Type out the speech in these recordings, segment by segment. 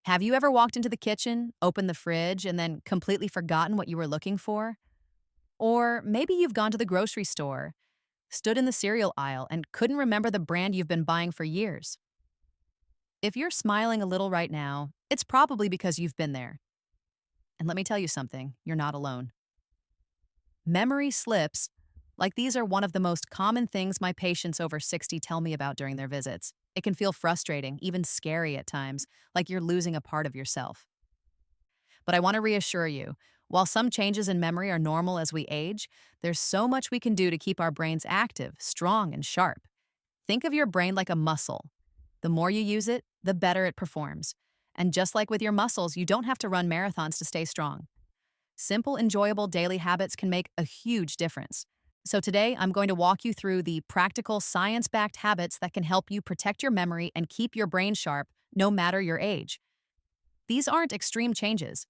Have you ever walked into the kitchen, opened the fridge, and then completely forgotten what you were looking for? Or maybe you've gone to the grocery store, stood in the cereal aisle, and couldn't remember the brand you've been buying for years. If you're smiling a little right now, it's probably because you've been there. And let me tell you something, you're not alone. Memory slips, like these are one of the most common things my patients over 60 tell me about during their visits. It can feel frustrating, even scary at times, like you're losing a part of yourself. But I want to reassure you, while some changes in memory are normal as we age, there's so much we can do to keep our brains active, strong, and sharp. Think of your brain like a muscle. The more you use it, the better it performs. And just like with your muscles, you don't have to run marathons to stay strong. Simple, enjoyable daily habits can make a huge difference. So today, I'm going to walk you through the practical, science-backed habits that can help you protect your memory and keep your brain sharp, no matter your age. These aren't extreme changes.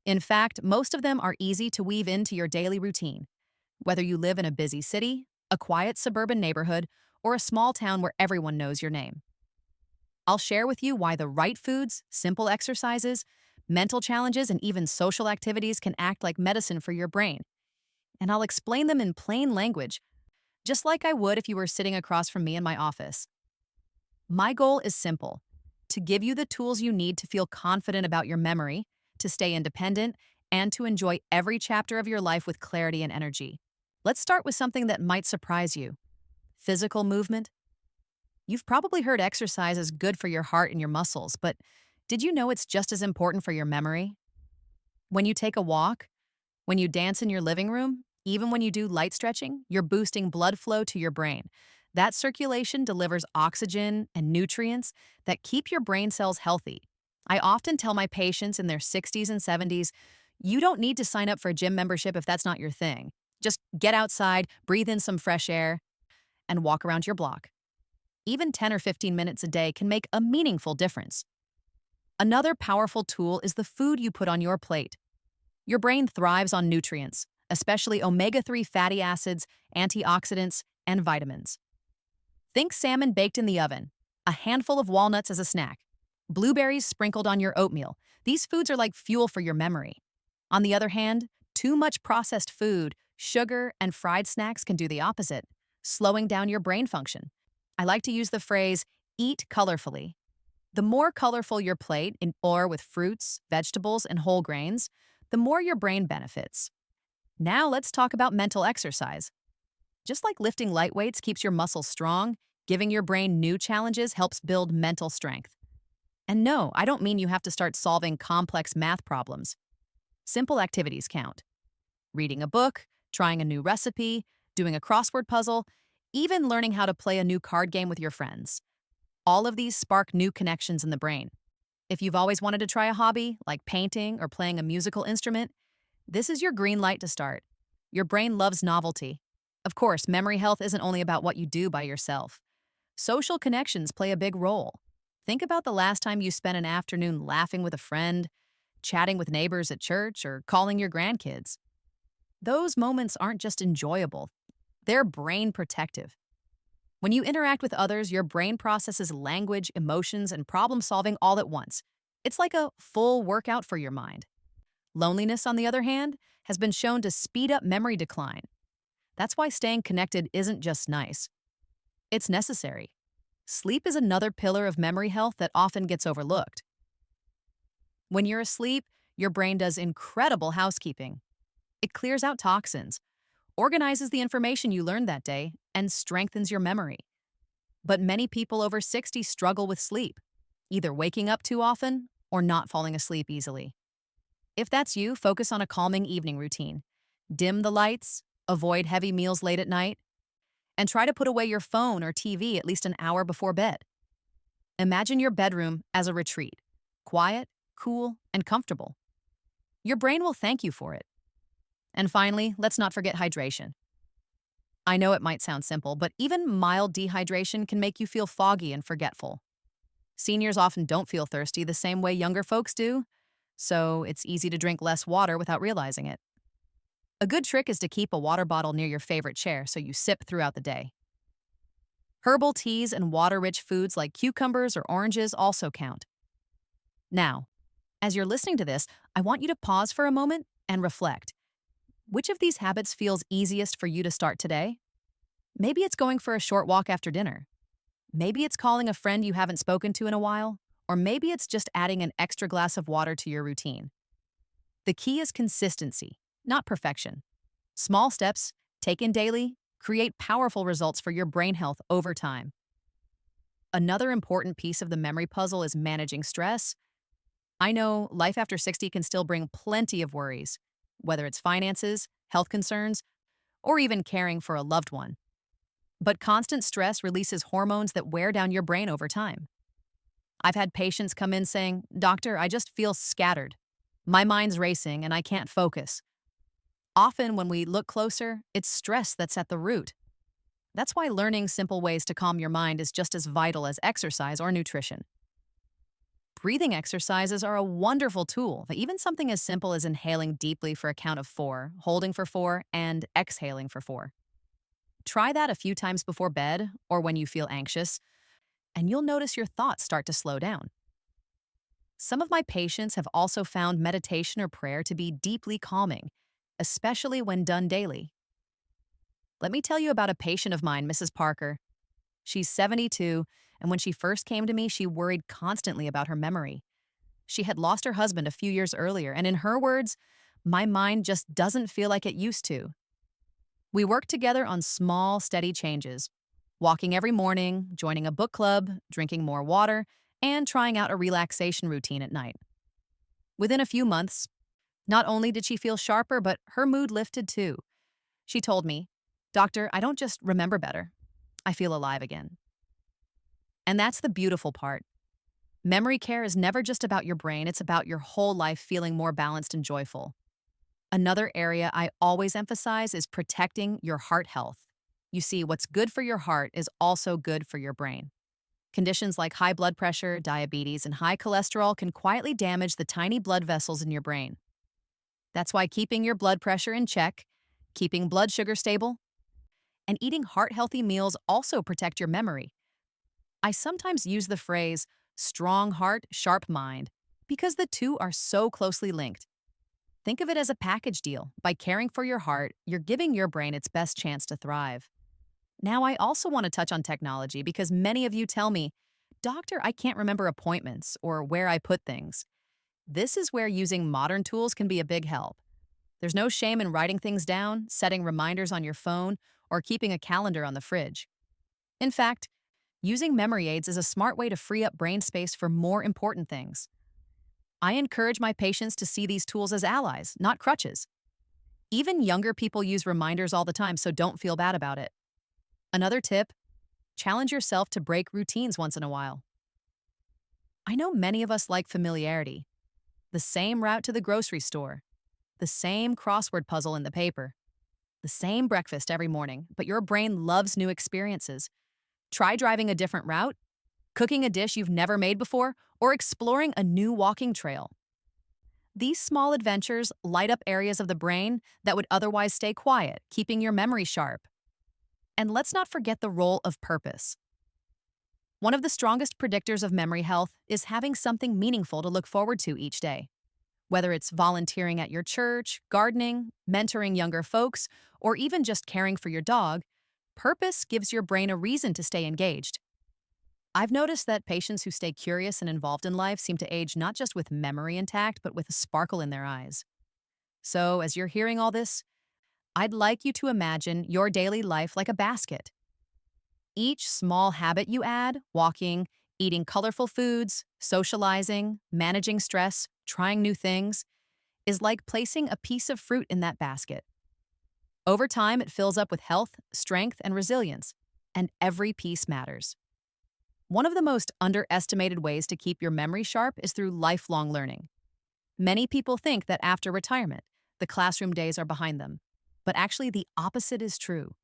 In fact, most of them are easy to weave into your daily routine, whether you live in a busy city, a quiet suburban neighborhood, or a small town where everyone knows your name. I'll share with you why the right foods, simple exercises, mental challenges, and even social activities can act like medicine for your brain. And I'll explain them in plain language, just like I would if you were sitting across from me in my office. My goal is simple: to give you the tools you need to feel confident about your memory, to stay independent, and to enjoy every chapter of your life with clarity and energy. Let's start with something that might surprise you: physical movement. You've probably heard exercise is good for your heart and your muscles, but did you know it's just as important for your memory? When you take a walk, when you dance in your living room, even when you do light stretching, you're boosting blood flow to your brain. That circulation delivers oxygen and nutrients that keep your brain cells healthy. I often tell my patients in their 60s and 70s, you don't need to sign up for a gym membership if that's not your thing. Just get outside, breathe in some fresh air, and walk around your block. Even 10 or 15 minutes a day can make a meaningful difference. Another powerful tool is the food you put on your plate. Your brain thrives on nutrients, especially omega-3 fatty acids, antioxidants, and vitamins. Think salmon baked in the oven, a handful of walnuts as a snack, blueberries sprinkled on your oatmeal. These foods are like fuel for your memory. On the other hand, too much processed food, sugar, and fried snacks can do the opposite, slowing down your brain function. I like to use the phrase, eat colorfully. The more colorful your plate, or with fruits, vegetables, and whole grains, the more your brain benefits. Now let's talk about mental exercise. Just like lifting light weights keeps your muscles strong, giving your brain new challenges helps build mental strength. And no, I don't mean you have to start solving complex math problems. Simple activities count. Reading a book, trying a new recipe, doing a crossword puzzle, even learning how to play a new card game with your friends. All of these spark new connections in the brain. If you've always wanted to try a hobby, like painting or playing a musical instrument, this is your green light to start. Your brain loves novelty. Of course, memory health isn't only about what you do by yourself. Social connections play a big role. Think about the last time you spent an afternoon laughing with a friend, chatting with neighbors at church, or calling your grandkids. Those moments aren't just enjoyable, they're brain protective. When you interact with others, your brain processes language, emotions, and problem solving all at once. It's like a full workout for your mind. Loneliness, on the other hand, has been shown to speed up memory decline. That's why staying connected isn't just nice. It's necessary. Sleep is another pillar of memory health that often gets overlooked. When you're asleep, your brain does incredible housekeeping. It clears out toxins, organizes the information you learned that day, and strengthens your memory. But many people over 60 struggle with sleep, either waking up too often or not falling asleep easily. If that's you, focus on a calming evening routine. Dim the lights, avoid heavy meals late at night, and try to put away your phone or TV at least an hour before bed. Imagine your bedroom as a retreat, quiet, cool, and comfortable. Your brain will thank you for it. And finally, let's not forget hydration. I know it might sound simple, but even mild dehydration can make you feel foggy and forgetful. Seniors often don't feel thirsty the same way younger folks do, so it's easy to drink less water without realizing it. A good trick is to keep a water bottle near your favorite chair so you sip throughout the day. Herbal teas and water-rich foods like cucumbers or oranges also count. Now, as you're listening to this, I want you to pause for a moment and reflect. Which of these habits feels easiest for you to start today? Maybe it's going for a short walk after dinner. Maybe it's calling a friend you haven't spoken to in a while. Or maybe it's just adding an extra glass of water to your routine. The key is consistency, not perfection. Small steps, taken daily, create powerful results for your brain health over time. Another important piece of the memory puzzle is managing stress. I know life after 60 can still bring plenty of worries, whether it's finances, health concerns, or even caring for a loved one. But constant stress releases hormones that wear down your brain over time. I've had patients come in saying, "Doctor, I just feel scattered. My mind's racing and I can't focus." Often, when we look closer, it's stress that's at the root. That's why learning simple ways to calm your mind is just as vital as exercise or nutrition. Breathing exercises are a wonderful tool, even something as simple as inhaling deeply for a count of 4, holding for 4, and exhaling for 4. Try that a few times before bed or when you feel anxious, and you'll notice your thoughts start to slow down. Some of my patients have also found meditation or prayer to be deeply calming, especially when done daily. Let me tell you about a patient of mine, Mrs. Parker. She's 72, and when she first came to me, she worried constantly about her memory. She had lost her husband a few years earlier, and in her words, "My mind just doesn't feel like it used to." We worked together on small, steady changes, walking every morning, joining a book club, drinking more water, and trying out a relaxation routine at night. Within a few months, not only did she feel sharper, but her mood lifted too. She told me, "Doctor, I don't just remember better, I feel alive again." And that's the beautiful part. Memory care is never just about your brain, it's about your whole life feeling more balanced and joyful. Another area I always emphasize is protecting your heart health. You see, what's good for your heart is also good for your brain. Conditions like high blood pressure, diabetes, and high cholesterol can quietly damage the tiny blood vessels in your brain. That's why keeping your blood pressure in check, keeping blood sugar stable, and eating heart-healthy meals also protect your memory. I sometimes use the phrase, strong heart, sharp mind, because the two are so closely linked. Think of it as a package deal. By caring for your heart, you're giving your brain its best chance to thrive. Now, I also want to touch on technology because many of you tell me, "Doctor, I can't remember appointments or where I put things." This is where using modern tools can be a big help. There's no shame in writing things down, setting reminders on your phone, or keeping a calendar on the fridge. In fact, using memory aids is a smart way to free up brain space for more important things. I encourage my patients to see these tools as allies, not crutches. Even younger people use reminders all the time, so don't feel bad about it. Another tip, challenge yourself to break routines once in a while. I know many of us like familiarity. The same route to the grocery store, the same crossword puzzle in the paper, the same breakfast every morning, but your brain loves new experiences. Try driving a different route, cooking a dish you've never made before, or exploring a new walking trail. These small adventures light up areas of the brain that would otherwise stay quiet, keeping your memory sharp. And let's not forget the role of purpose. One of the strongest predictors of memory health is having something meaningful to look forward to each day. Whether it's volunteering at your church, gardening, mentoring younger folks, or even just caring for your dog, purpose gives your brain a reason to stay engaged. I've noticed that patients who stay curious and involved in life seem to age not just with memory intact, but with a sparkle in their eyes. So, as you're hearing all this, I'd like you to imagine your daily life like a basket. Each small habit you add, walking, eating colorful foods, socializing, managing stress, trying new things, is like placing a piece of fruit in that basket. Over time, it fills up with health, strength, and resilience, and every piece matters. One of the most underestimated ways to keep your memory sharp is through lifelong learning. Many people think that after retirement, the classroom days are behind them, but actually the opposite is true.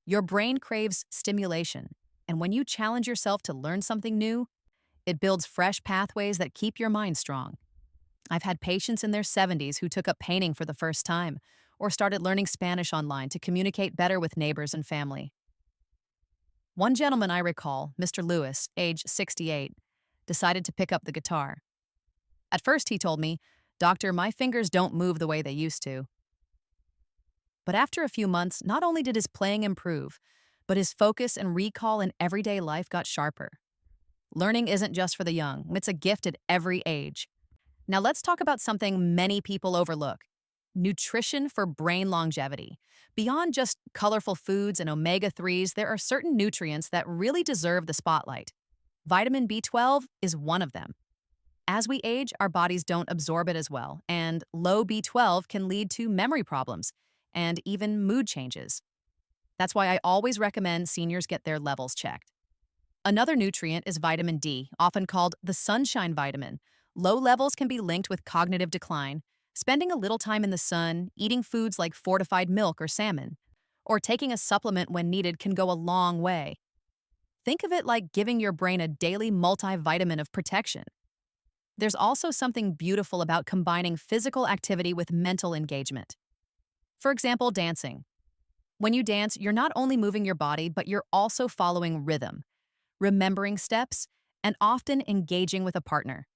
Your brain craves stimulation, and when you challenge yourself to learn something new, it builds fresh pathways that keep your mind strong. I've had patients in their 70s who took up painting for the first time, or started learning Spanish online to communicate better with neighbors and family. One gentleman I recall, Mr. Lewis, age 68, decided to pick up the guitar. At first, he told me, "Doctor, my fingers don't move the way they used to." But after a few months, not only did his playing improve, but his focus and recall in everyday life got sharper. Learning isn't just for the young, it's a gift at every age. Now let's talk about something many people overlook: nutrition for brain longevity. Beyond just colorful foods and omega 3s, there are certain nutrients that really deserve the spotlight. Vitamin B12 is one of them. As we age, our bodies don't absorb it as well, and low B12 can lead to memory problems and even mood changes. That's why I always recommend seniors get their levels checked. Another nutrient is vitamin D, often called the sunshine vitamin. Low levels can be linked with cognitive decline. Spending a little time in the sun, eating foods like fortified milk or salmon, or taking a supplement when needed can go a long way. Think of it like giving your brain a daily multivitamin of protection. There's also something beautiful about combining physical activity with mental engagement. For example, dancing. When you dance, you're not only moving your body, but you're also following rhythm, remembering steps, and often engaging with a partner.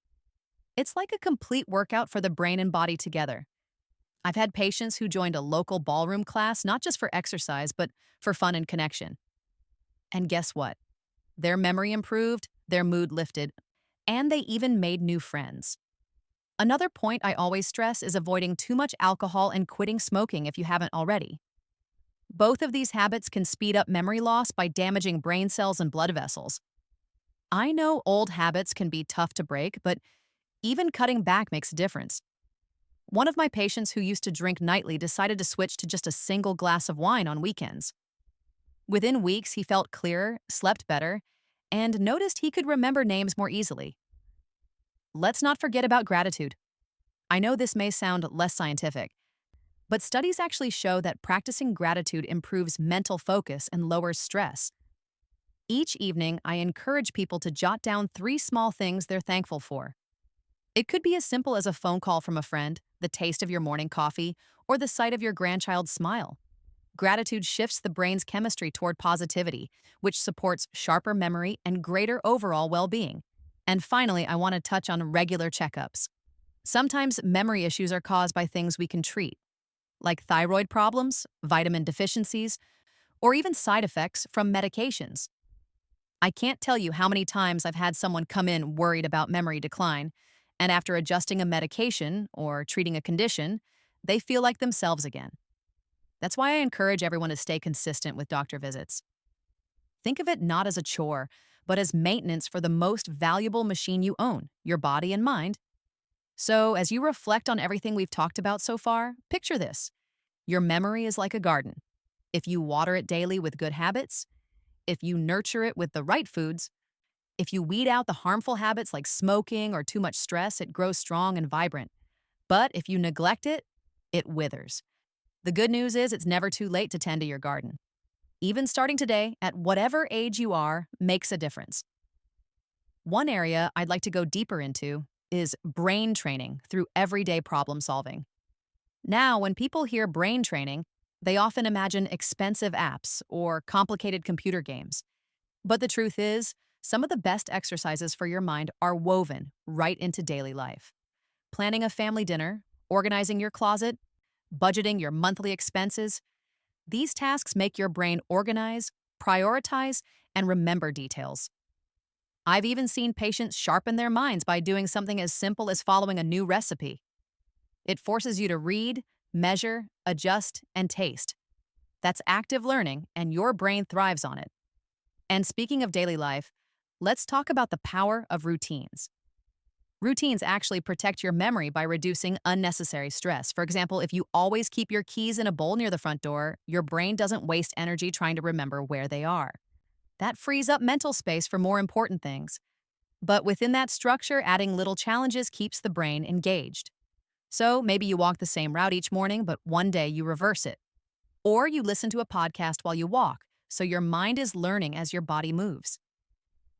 It's like a complete workout for the brain and body together. I've had patients who joined a local ballroom class not just for exercise, but for fun and connection. And guess what? Their memory improved, their mood lifted, and they even made new friends. Another point I always stress is avoiding too much alcohol and quitting smoking if you haven't already. Both of these habits can speed up memory loss by damaging brain cells and blood vessels. I know old habits can be tough to break, but even cutting back makes a difference. One of my patients who used to drink nightly decided to switch to just a single glass of wine on weekends. Within weeks, he felt clearer, slept better, and noticed he could remember names more easily. Let's not forget about gratitude. I know this may sound less scientific, but studies actually show that practicing gratitude improves mental focus and lowers stress. Each evening, I encourage people to jot down 3 small things they're thankful for. It could be as simple as a phone call from a friend, the taste of your morning coffee, or the sight of your grandchild's smile. Gratitude shifts the brain's chemistry toward positivity, which supports sharper memory and greater overall well-being. And finally, I want to touch on regular checkups. Sometimes memory issues are caused by things we can treat, like thyroid problems, vitamin deficiencies, or even side effects from medications. I can't tell you how many times I've had someone come in worried about memory decline, and after adjusting a medication or treating a condition, they feel like themselves again. That's why I encourage everyone to stay consistent with doctor visits. Think of it not as a chore, but as maintenance for the most valuable machine you own, your body and mind. So, as you reflect on everything we've talked about so far, picture this. Your memory is like a garden. If you water it daily with good habits, if you nurture it with the right foods, if you weed out the harmful habits like smoking or too much stress, it grows strong and vibrant. But if you neglect it, it withers. The good news is it's never too late to tend to your garden. Even starting today, at whatever age you are, makes a difference. One area I'd like to go deeper into is brain training through everyday problem solving. Now, when people hear brain training, they often imagine expensive apps or complicated computer games. But the truth is, some of the best exercises for your mind are woven right into daily life. Planning a family dinner, organizing your closet, budgeting your monthly expenses, these tasks make your brain organize, prioritize, and remember details. I've even seen patients sharpen their minds by doing something as simple as following a new recipe. It forces you to read, measure, adjust, and taste. That's active learning, and your brain thrives on it. And speaking of daily life, let's talk about the power of routines. Routines actually protect your memory by reducing unnecessary stress. For example, if you always keep your keys in a bowl near the front door, your brain doesn't waste energy trying to remember where they are. That frees up mental space for more important things. But within that structure, adding little challenges keeps the brain engaged. So maybe you walk the same route each morning, but one day you reverse it. Or you listen to a podcast while you walk, so your mind is learning as your body moves.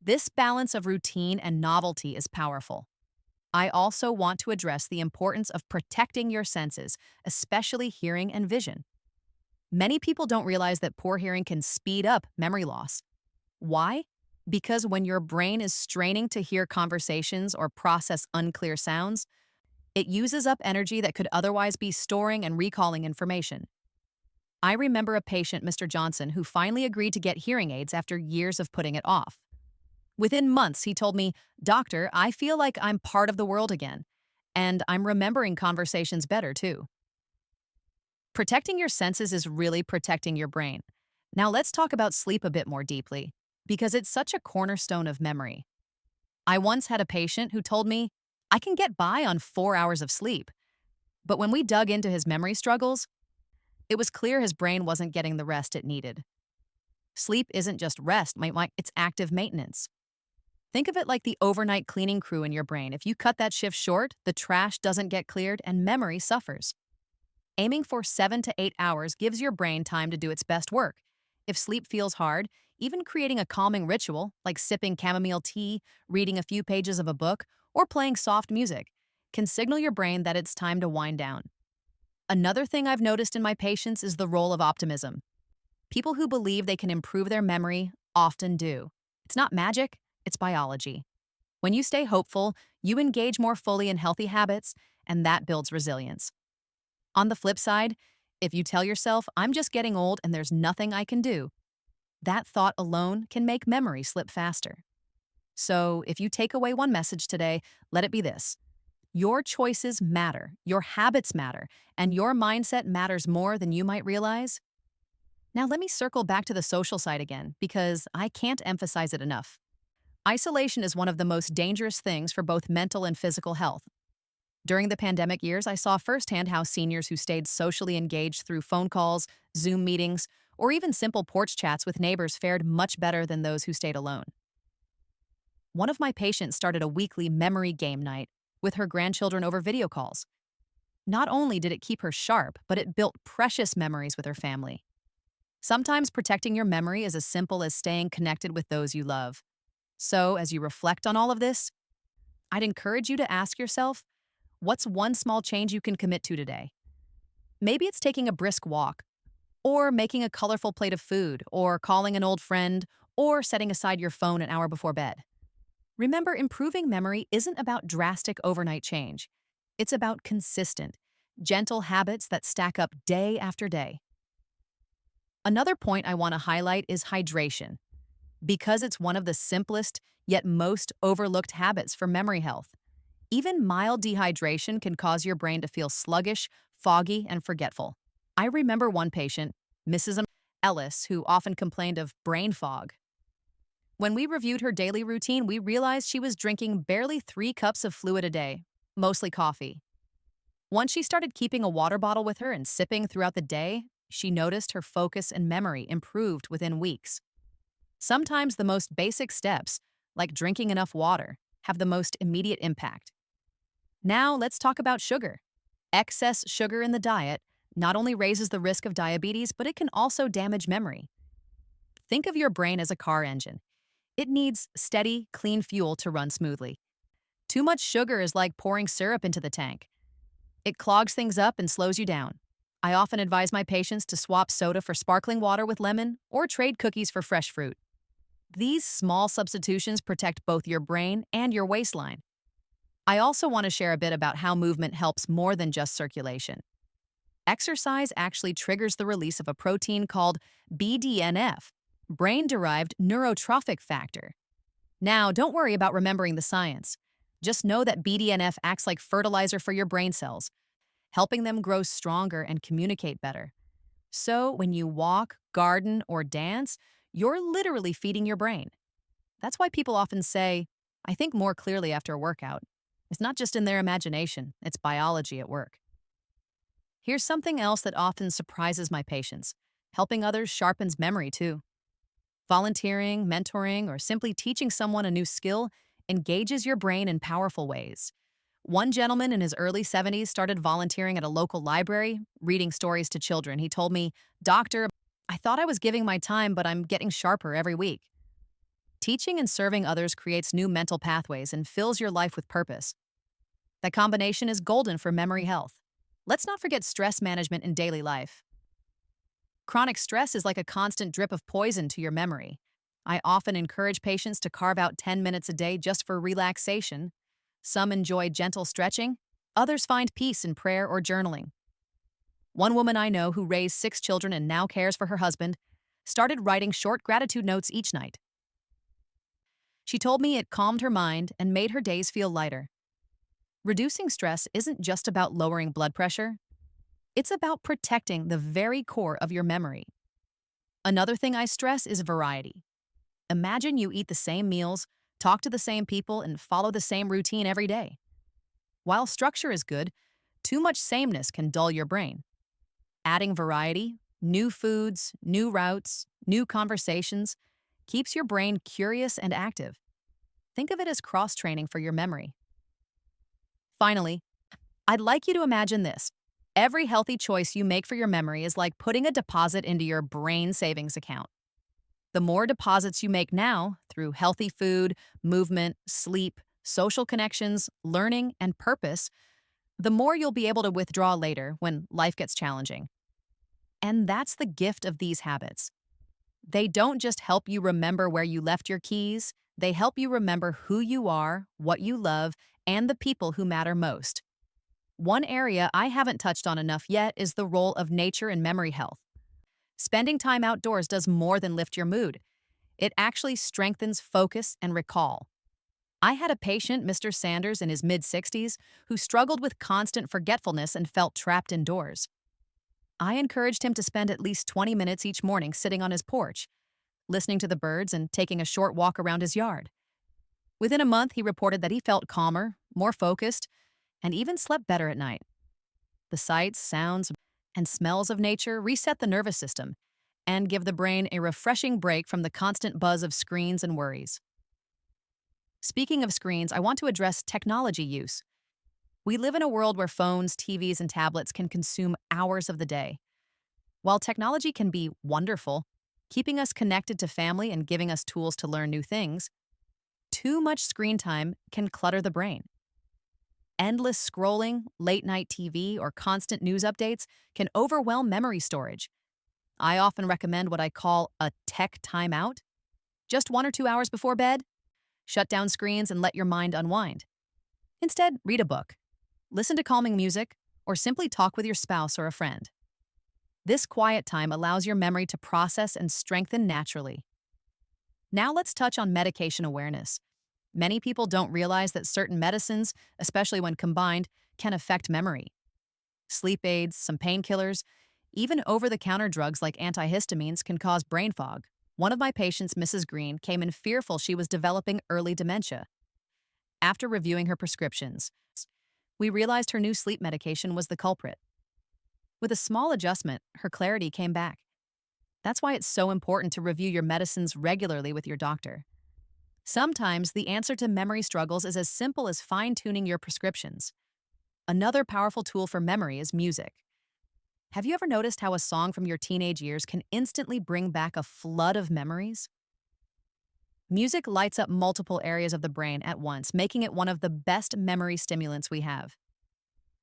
This balance of routine and novelty is powerful. I also want to address the importance of protecting your senses, especially hearing and vision. Many people don't realize that poor hearing can speed up memory loss. Why? Because when your brain is straining to hear conversations or process unclear sounds, it uses up energy that could otherwise be storing and recalling information. I remember a patient, Mr. Johnson, who finally agreed to get hearing aids after years of putting it off. Within months, he told me, "Doctor, I feel like I'm part of the world again, and I'm remembering conversations better too." Protecting your senses is really protecting your brain. Now let's talk about sleep a bit more deeply, because it's such a cornerstone of memory. I once had a patient who told me, "I can get by on 4 hours of sleep." But when we dug into his memory struggles, it was clear his brain wasn't getting the rest it needed. Sleep isn't just rest, it's active maintenance. Think of it like the overnight cleaning crew in your brain. If you cut that shift short, the trash doesn't get cleared and memory suffers. Aiming for 7 to 8 hours gives your brain time to do its best work. If sleep feels hard, even creating a calming ritual, like sipping chamomile tea, reading a few pages of a book, or playing soft music, can signal your brain that it's time to wind down. Another thing I've noticed in my patients is the role of optimism. People who believe they can improve their memory often do. It's not magic, it's biology. When you stay hopeful, you engage more fully in healthy habits, and that builds resilience. On the flip side, if you tell yourself, "I'm just getting old and there's nothing I can do," that thought alone can make memory slip faster. So, if you take away one message today, let it be this: your choices matter, your habits matter, and your mindset matters more than you might realize. Now, let me circle back to the social side again, because I can't emphasize it enough. Isolation is one of the most dangerous things for both mental and physical health. During the pandemic years, I saw firsthand how seniors who stayed socially engaged through phone calls, Zoom meetings, or even simple porch chats with neighbors fared much better than those who stayed alone. One of my patients started a weekly memory game night with her grandchildren over video calls. Not only did it keep her sharp, but it built precious memories with her family. Sometimes protecting your memory is as simple as staying connected with those you love. So, as you reflect on all of this, I'd encourage you to ask yourself, what's one small change you can commit to today? Maybe it's taking a brisk walk, or making a colorful plate of food, or calling an old friend, or setting aside your phone an hour before bed. Remember, improving memory isn't about drastic overnight change. It's about consistent, gentle habits that stack up day after day. Another point I want to highlight is hydration, because it's one of the simplest yet most overlooked habits for memory health. Even mild dehydration can cause your brain to feel sluggish, foggy, and forgetful. I remember one patient, Mrs. Ellis, who often complained of brain fog. When we reviewed her daily routine, we realized she was drinking barely 3 cups of fluid a day, mostly coffee. Once she started keeping a water bottle with her and sipping throughout the day, she noticed her focus and memory improved within weeks. Sometimes the most basic steps, like drinking enough water, have the most immediate impact. Now let's talk about sugar. Excess sugar in the diet not only raises the risk of diabetes, but it can also damage memory. Think of your brain as a car engine. It needs steady, clean fuel to run smoothly. Too much sugar is like pouring syrup into the tank. It clogs things up and slows you down. I often advise my patients to swap soda for sparkling water with lemon or trade cookies for fresh fruit. These small substitutions protect both your brain and your waistline. I also want to share a bit about how movement helps more than just circulation. Exercise actually triggers the release of a protein called BDNF, brain-derived neurotrophic factor. Now, don't worry about remembering the science. Just know that BDNF acts like fertilizer for your brain cells, helping them grow stronger and communicate better. So, when you walk, garden, or dance, you're literally feeding your brain. That's why people often say, "I think more clearly after a workout." It's not just in their imagination, it's biology at work. Here's something else that often surprises my patients. Helping others sharpens memory too. Volunteering, mentoring, or simply teaching someone a new skill engages your brain in powerful ways. One gentleman in his early 70s started volunteering at a local library, reading stories to children. He told me, "Doctor, I thought I was giving my time, but I'm getting sharper every week." Teaching and serving others creates new mental pathways and fills your life with purpose. That combination is golden for memory health. Let's not forget stress management in daily life. Chronic stress is like a constant drip of poison to your memory. I often encourage patients to carve out 10 minutes a day just for relaxation. Some enjoy gentle stretching, others find peace in prayer or journaling. One woman I know who raised 6 children and now cares for her husband started writing short gratitude notes each night. She told me it calmed her mind and made her days feel lighter. Reducing stress isn't just about lowering blood pressure, it's about protecting the very core of your memory. Another thing I stress is variety. Imagine you eat the same meals, talk to the same people, and follow the same routine every day. While structure is good, too much sameness can dull your brain. Adding variety, new foods, new routes, new conversations, keeps your brain curious and active. Think of it as cross-training for your memory. Finally, I'd like you to imagine this. Every healthy choice you make for your memory is like putting a deposit into your brain savings account. The more deposits you make now through healthy food, movement, sleep, social connections, learning, and purpose, the more you'll be able to withdraw later when life gets challenging. And that's the gift of these habits. They don't just help you remember where you left your keys, they help you remember who you are, what you love, and the people who matter most. One area I haven't touched on enough yet is the role of nature in memory health. Spending time outdoors does more than lift your mood. It actually strengthens focus and recall. I had a patient, Mr. Sanders, in his mid-60s, who struggled with constant forgetfulness and felt trapped indoors. I encouraged him to spend at least 20 minutes each morning sitting on his porch, listening to the birds and taking a short walk around his yard. Within a month, he reported that he felt calmer, more focused, and even slept better at night. The sights, sounds, and smells of nature reset the nervous system and give the brain a refreshing break from the constant buzz of screens and worries. Speaking of screens, I want to address technology use. We live in a world where phones, TVs, and tablets can consume hours of the day. While technology can be wonderful, keeping us connected to family and giving us tools to learn new things, too much screen time can clutter the brain. Endless scrolling, late-night TV, or constant news updates can overwhelm memory storage. I often recommend what I call a tech timeout. Just 1 or 2 hours before bed, shut down screens and let your mind unwind. Instead, read a book, listen to calming music, or simply talk with your spouse or a friend. This quiet time allows your memory to process and strengthen naturally. Now let's touch on medication awareness. Many people don't realize that certain medicines, especially when combined, can affect memory. Sleep aids, some painkillers, even over-the-counter drugs like antihistamines can cause brain fog. One of my patients, Mrs. Green, came in fearful she was developing early dementia. After reviewing her prescriptions, we realized her new sleep medication was the culprit. With a small adjustment, her clarity came back. That's why it's so important to review your medicines regularly with your doctor. Sometimes the answer to memory struggles is as simple as fine-tuning your prescriptions. Another powerful tool for memory is music. Have you ever noticed how a song from your teenage years can instantly bring back a flood of memories? Music lights up multiple areas of the brain at once, making it one of the best memory stimulants we have.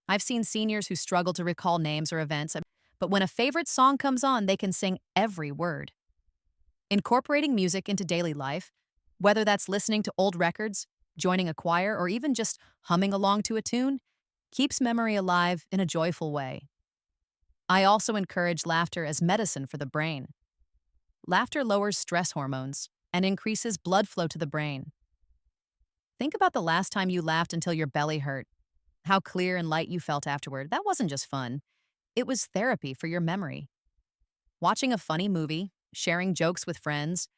I've seen seniors who struggle to recall names or events, but when a favorite song comes on, they can sing every word. Incorporating music into daily life, whether that's listening to old records, joining a choir, or even just humming along to a tune, keeps memory alive in a joyful way. I also encourage laughter as medicine for the brain. Laughter lowers stress hormones and increases blood flow to the brain. Think about the last time you laughed until your belly hurt. How clear and light you felt afterward. That wasn't just fun. It was therapy for your memory. Watching a funny movie, sharing jokes with friends,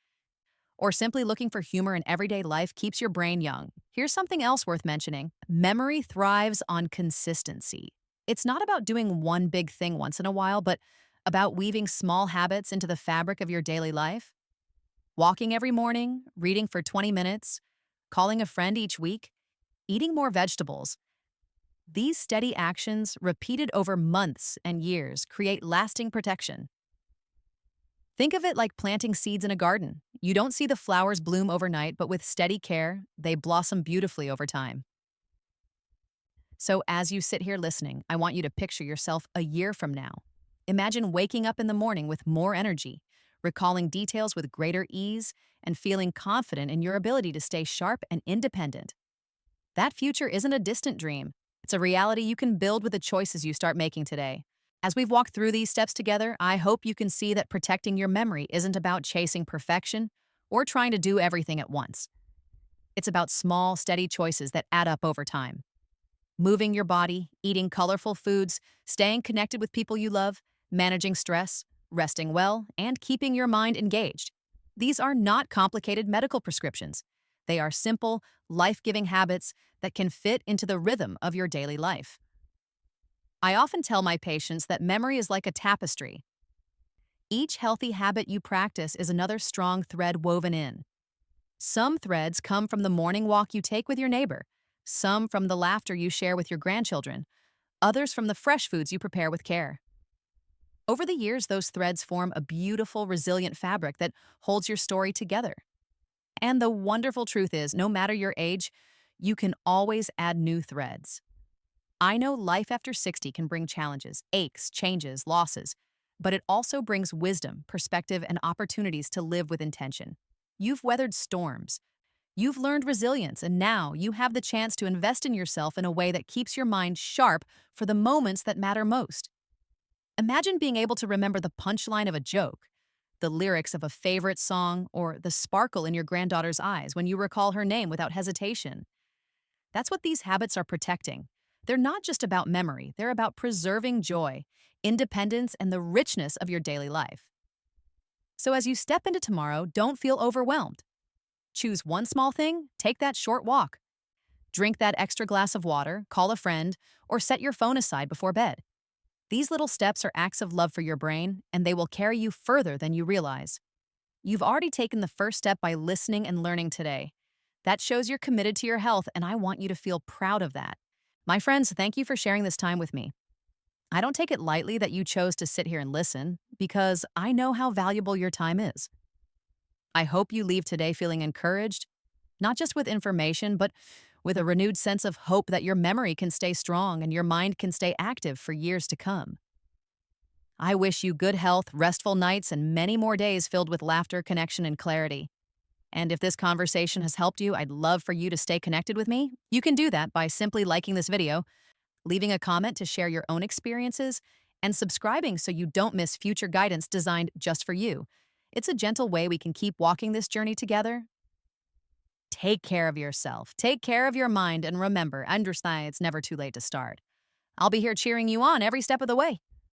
or simply looking for humor in everyday life keeps your brain young. Here's something else worth mentioning. Memory thrives on consistency. It's not about doing one big thing once in a while, but about weaving small habits into the fabric of your daily life. Walking every morning, reading for 20 minutes, calling a friend each week, eating more vegetables. These steady actions, repeated over months and years, create lasting protection. Think of it like planting seeds in a garden. You don't see the flowers bloom overnight, but with steady care, they blossom beautifully over time. So as you sit here listening, I want you to picture yourself a year from now. Imagine waking up in the morning with more energy, recalling details with greater ease, and feeling confident in your ability to stay sharp and independent. That future isn't a distant dream. It's a reality you can build with the choices you start making today. As we've walked through these steps together, I hope you can see that protecting your memory isn't about chasing perfection or trying to do everything at once. It's about small, steady choices that add up over time. Moving your body, eating colorful foods, staying connected with people you love, managing stress, resting well, and keeping your mind engaged. These are not complicated medical prescriptions. They are simple, life-giving habits that can fit into the rhythm of your daily life. I often tell my patients that memory is like a tapestry. Each healthy habit you practice is another strong thread woven in. Some threads come from the morning walk you take with your neighbor, some from the laughter you share with your grandchildren, others from the fresh foods you prepare with care. Over the years, those threads form a beautiful, resilient fabric that holds your story together. And the wonderful truth is, no matter your age, you can always add new threads. I know life after 60 can bring challenges, aches, changes, losses, but it also brings wisdom, perspective, and opportunities to live with intention. You've weathered storms. You've learned resilience, and now you have the chance to invest in yourself in a way that keeps your mind sharp for the moments that matter most. Imagine being able to remember the punchline of a joke, the lyrics of a favorite song, or the sparkle in your granddaughter's eyes when you recall her name without hesitation. That's what these habits are protecting. They're not just about memory, they're about preserving joy, independence, and the richness of your daily life. So as you step into tomorrow, don't feel overwhelmed. Choose one small thing, take that short walk. Drink that extra glass of water, call a friend, or set your phone aside before bed. These little steps are acts of love for your brain, and they will carry you further than you realize. You've already taken the first step by listening and learning today. That shows you're committed to your health, and I want you to feel proud of that. My friends, thank you for sharing this time with me. I don't take it lightly that you chose to sit here and listen, because I know how valuable your time is. I hope you leave today feeling encouraged, not just with information, but with a renewed sense of hope that your memory can stay strong and your mind can stay active for years to come. I wish you good health, restful nights, and many more days filled with laughter, connection, and clarity. And if this conversation has helped you, I'd love for you to stay connected with me. You can do that by simply liking this video, leaving a comment to share your own experiences, and subscribing so you don't miss future guidance designed just for you. It's a gentle way we can keep walking this journey together. Take care of yourself, take care of your mind, and remember, understand it's never too late to start. I'll be here cheering you on every step of the way.